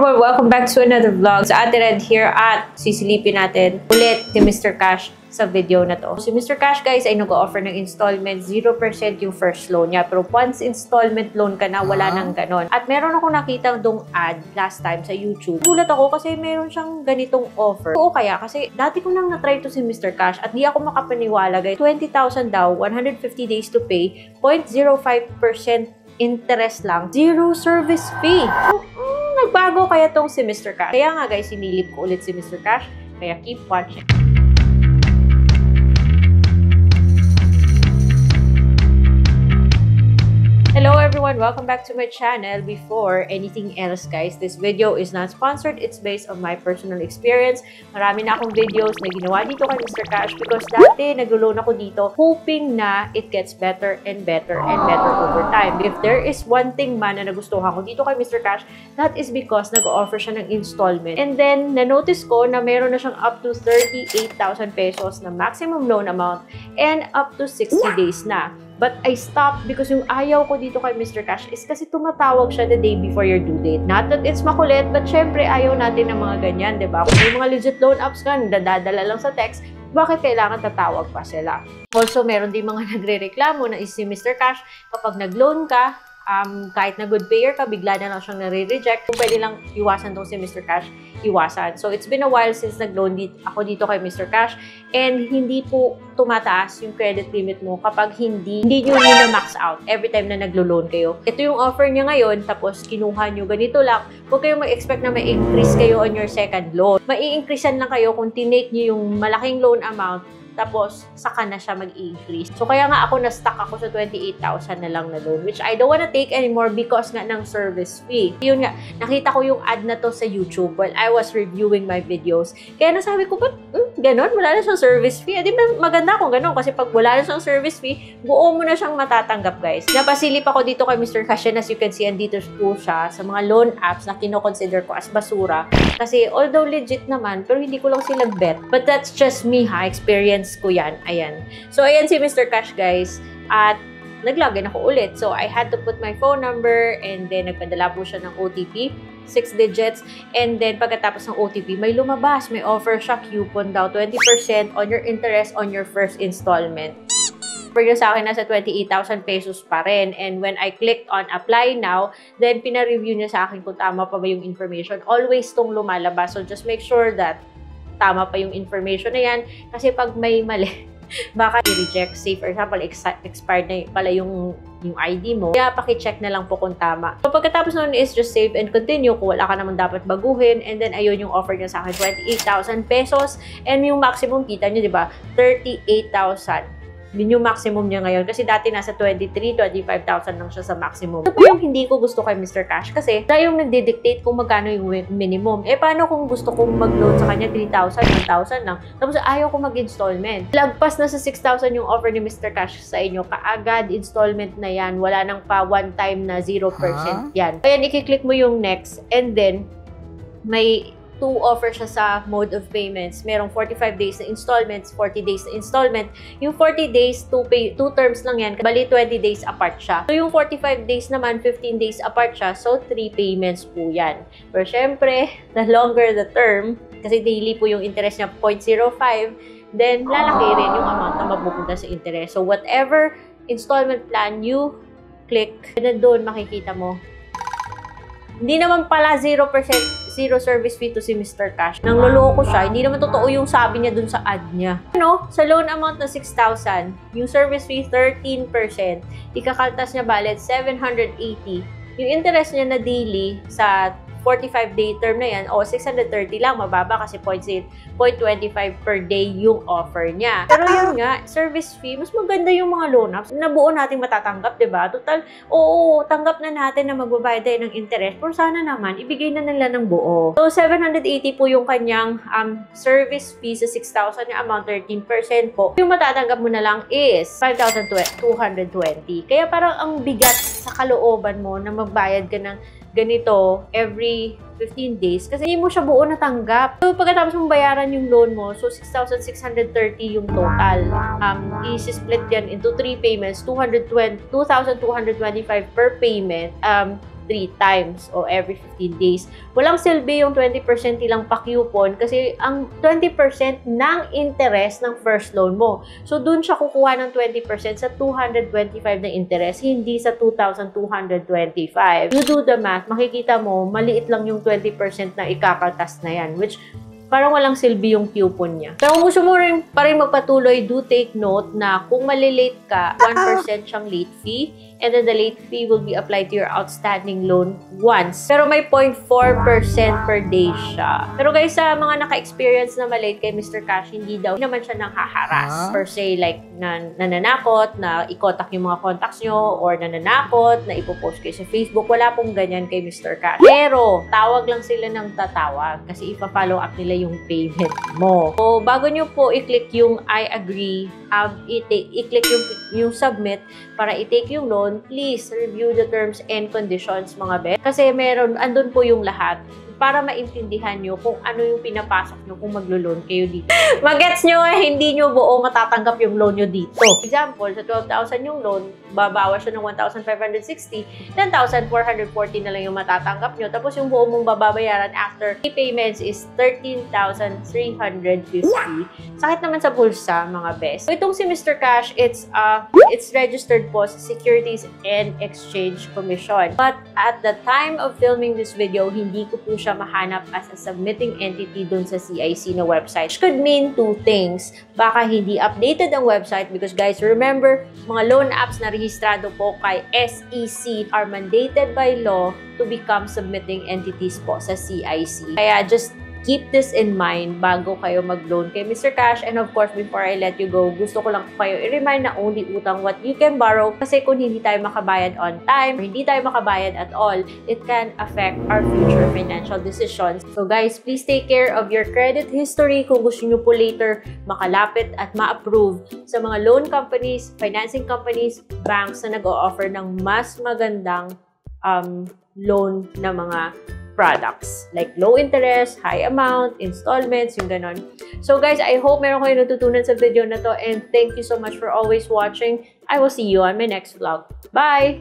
everyone! Welcome back to another vlog. Sa Ate Red here at sisilipin natin ulit si Mr. Cash sa video na to. Si Mr. Cash guys ay nag-offer ng installment, 0% yung first loan niya. Pero once installment loan ka na, wala nang ganon. At meron ako nakita dong ad last time sa YouTube. Gulat ako kasi meron siyang ganitong offer. Oo kaya kasi dati ko nang na-try to si Mr. Cash at di ako makapaniwala guys. 20,000 daw, 150 days to pay, 0.05% interest lang, zero service fee. Nagbago kaya tong si Mr. Cash. Kaya nga guys, sinilip ko ulit si Mr. Cash. Kaya keep watching. Hello everyone! Welcome back to my channel. Before anything else guys, this video is not sponsored. It's based on my personal experience. Marami na akong videos na ginawa dito kay Mr. Cash because dati nag-loan ako dito hoping na it gets better and better and better over time. If there is one thing man na nagustuhan ko dito kay Mr. Cash, that is because nag-offer siya ng installment. And then, na-notice ko na meron na siyang up to 38,000 pesos na maximum loan amount and up to 60 days na. But I stopped because yung ayaw ko dito kay Mr. Cash is kasi tumatawag siya the day before your due date. Not that it's makulit, but syempre ayaw natin ng mga ganyan, diba? Kung yung mga legit loan apps ka, dadadala lang sa text, bakit kailangan tatawag pa sila? Also, meron din mga nagre-reklamo na is si Mr. Cash, kapag nag-loan ka, kahit na good payer ka, bigla na lang siyang nare-reject. Kung pwede lang iwasan tong si Mr. Cash, iwasan. So, it's been a while since nag-loan ako dito kay Mr. Cash and hindi po tumataas yung credit limit mo kapag hindi nyo na-max out every time na naglo-loan kayo. Ito yung offer niya ngayon, tapos kinuha nyo ganito lang. Huwag kayong mag-expect na may increase kayo on your second loan. Mai-increasean lang kayo kung tinake nyo yung malaking loan amount tapos, saka na siya mag-increase. So, kaya nga ako na-stuck ako sa 28,000 na lang na loan, which I don't wanna take anymore because nga ng service fee. Yun nga, nakita ko yung ad na to sa YouTube while I was reviewing my videos. Kaya nasabi ko, ba't ganon? Wala na siyang service fee. Di ba maganda kung ganon? Kasi pag wala na siyang service fee, buo mo na siyang matatanggap, guys. Napasilip ako dito kay Mr. Cash, and as you can see, andito po siya sa mga loan apps na kino-consider ko as basura. Kasi, although legit naman, pero hindi ko lang sila bet. But that's just me, ha? Experience ko yan. Ayan. So, ayan si Mr. Cash, guys. At nag-login ako ulit. So, I had to put my phone number and then nagpadala po siya ng OTP, 6 digits. And then, pagkatapos ng OTP, may lumabas. May offer siya coupon daw, 20% on your interest on your first installment. Offer niya sa akin nasa 28,000 pesos pa rin. And when I clicked on apply now, then pina-review niya sa akin kung tama pa ba yung information. Always tong lumalabas. So, just make sure that tama pa yung information na yan. Kasi pag may mali, baka i-reject. Say, for example, expired na pala yung ID mo. Kaya paki-check na lang po kung tama. So, pagkatapos nun is just save and continue kung wala ka naman dapat baguhin. And then, ayun yung offer niya sa akin, 28,000 pesos. And yung maximum kita niyo, di ba? 38,000. Yun yung maximum niya ngayon. Kasi dati nasa 23,000, 25,000 lang siya sa maximum. Ito po yung hindi ko gusto kay Mr. Cash. Kasi siya yung nagdidictate kung magkano yung minimum. Eh, paano kung gusto kong mag-loan sa kanya 3,000, 1,000 lang? Tapos ayaw ko mag-installment. Lagpas na sa 6,000 yung offer ni Mr. Cash sa inyo. Kaagad installment na yan. Wala nang pa one time na 0% yan. Kaya i-click mo yung next. And then, may two offers siya sa mode of payments. Merong 45 days na installments, 40 days na installment. Yung 40 days, two terms lang yan. Bali, 20 days apart siya. So, yung 45 days naman, 15 days apart siya. So, 3 payments po yan. Pero, syempre, the longer the term, kasi daily po yung interest niya, 0.05, then, lalaki rin yung amount na mapupunta sa interest. So, whatever installment plan you click, na doon makikita mo, hindi naman pala 0% zero service fee to si Mr. Cash. Nang loloko siya, hindi naman totoo yung sabi niya dun sa ad niya. Ano? Sa loan amount na 6,000, yung service fee 13%, ikakaltas niya balance 780. Yung interest niya na daily sa 45-day term na yan, o 630 lang, mababa kasi 0.25 per day yung offer niya. Pero yun nga, service fee, mas maganda yung mga loan apps na buo natin matatanggap, diba? Total, oo, tanggap na natin na magbabayad tayo ng interest, pero sana naman, ibigay na nila ng buo. So, 780 po yung kanyang service fee sa 6,000 yung amount, 13% po. Yung matatanggap mo na lang is 5,220. Kaya parang ang bigat sa kalooban mo na magbayad ka ng ganito every 15 days kasi hindi mo siya buo natanggap. So, pagkatapos mong bayaran yung loan mo, so 6,630 yung total. I-split yan into 3 payments, 2,225 per payment. 3 times o every 15 days. Walang silbi yung 20% nilang pa-coupon kasi ang 20% ng interest ng first loan mo. So, dun siya kukuha ng 20% sa 225 na interest, hindi sa 2,225. You do the math, makikita mo, maliit lang yung 20% na ikakaltas na yan, which parang walang silbi yung coupon niya. Pero kung gusto mo rin pa rin magpatuloy, do take note na kung malilate ka, 1% siyang late fee, and then the late fee will be applied to your outstanding loan once. Pero may 0.4% per day siya. Pero guys, sa mga naka-experience na malate kay Mr. Cash, hindi naman siya nang haharas. Per se, like, nananakot, na i-contact yung mga contacts nyo, or nananakot, na ipopost kayo sa Facebook. Wala pong ganyan kay Mr. Cash. Pero, tawag lang sila ng tatawag kasi ipa-follow up nila yung payment mo. So, bago nyo po i-click yung I agree, i-click yung submit para i-take yung loan, please review the terms and conditions, mga bet. Kasi andun po yung lahat para maintindihan nyo kung ano yung pinapasok nyo kung maglo-loan kayo dito. Magets nyo, hindi nyo buo matatanggap yung loan nyo dito. Example, sa 12,000 yung loan, babawas siya ng 1,560, 10,440 na lang yung matatanggap nyo. Tapos yung buo mong babayaran after payments is 13,350. Sakit naman sa bulsa, mga best. So, itong si Mr. Cash, it's registered po sa Securities and Exchange Commission. But at the time of filming this video, hindi ko po siya mahanap as a submitting entity dun sa CIC na website. Which could mean two things. Baka hindi updated ang website because guys, remember, mga loan apps na rehistrado po kay SEC are mandated by law to become submitting entities po sa CIC. Kaya just keep this in mind bago kayo mag-loan kay Mr. Cash. And of course, before I let you go, gusto ko lang kayo i-remind na only utang what you can borrow. Kasi kung hindi tayo makabayad on time, or hindi tayo makabayad at all, it can affect our future financial decisions. So guys, please take care of your credit history kung gusto nyo po later makalapit at ma-approve sa mga loan companies, financing companies, banks na nag-o-offer ng mas magandang loan na mga products like low interest, high amount, installments, yung ganon. So guys, I hope meron kayo natutunan sa video na to, and thank you so much for always watching. I will see you on my next vlog. Bye!